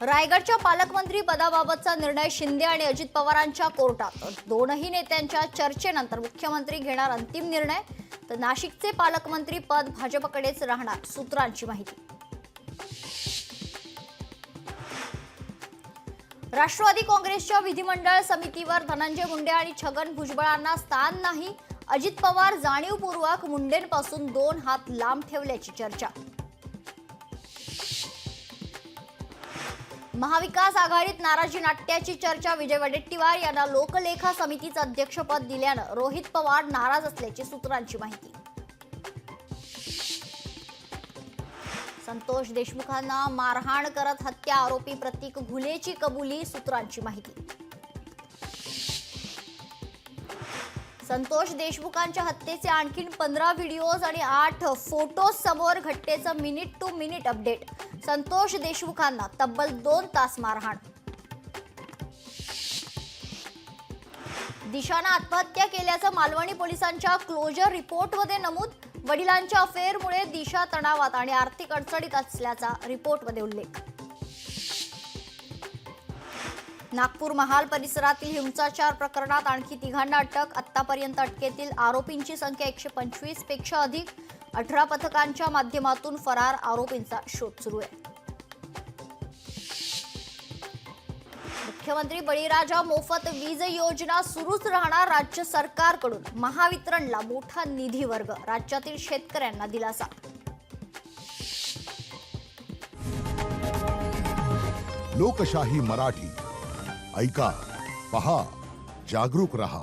रायगडच्या पालकमंत्री पदाबाबतचा निर्णय शिंदे आणि अजित पवारांच्या कोर्टात। दोनही नेत्यांच्या चर्चेनंतर मुख्यमंत्री घेणार अंतिम निर्णय। तर नाशिकचे पालकमंत्री पद भाजपकडेच राहणार, सूत्रांची माहिती। राष्ट्रवादी काँग्रेसच्या विधिमंडळ समितीवर धनंजय मुंडे आणि छगन भुजबळांना स्थान नाही। अजित पवार जाणीवपूर्वक मुंडेंपासून 2 हात लांब ठेवल्याची चर्चा। महाविकास आघाडीत नाराजी नाट्याची चर्चा। विजय वडेट्टीवार यांना लोकलेखा समितीचं अध्यक्षपद दिल्यानं रोहित पवार नाराज असल्याची सूत्रांची माहिती। संतोष देशमुखांना मारहाण करत हत्या आरोपी प्रतीक घुलेची कबुली, सूत्रांची माहिती। संतोष देशमुखांच्या हत्येचे आणखी 15 व्हिडिओज आणि 8 फोटोज समोर। घटनेचं minute to minute update. Santosh देशमुखांना तब्बल 2 तास मारहाण। दिशानं आत्महत्या केल्याचं मालवणी पोलिसांच्या क्लोजर रिपोर्टमध्ये नमूद। वडिलांच्या अफेअरमुळे दिशा तणावात आणि आर्थिक अडचणीत असल्याचा रिपोर्टमध्ये उल्लेख। नागपूर महाल परिसरातील हिंसाचार प्रकरणात आणखी 3घांना अटक। आतापर्यंत अटकेतील आरोपींची संख्या 125 पेक्षा अधिक। 18 पथकांच्या माध्यमातून फरार आरोपींचा शोध सुरू आहे। मुख्यमंत्री बळीराजा मोफत वीज योजना सुरूच राहणार। राज्य सरकारकडून महावितरणला मोठा निधी वर्ग। राज्यातील शेतकऱ्यांना दिलासा। लोकशाही मराठी ऐका, पहा, जागरूक रहा।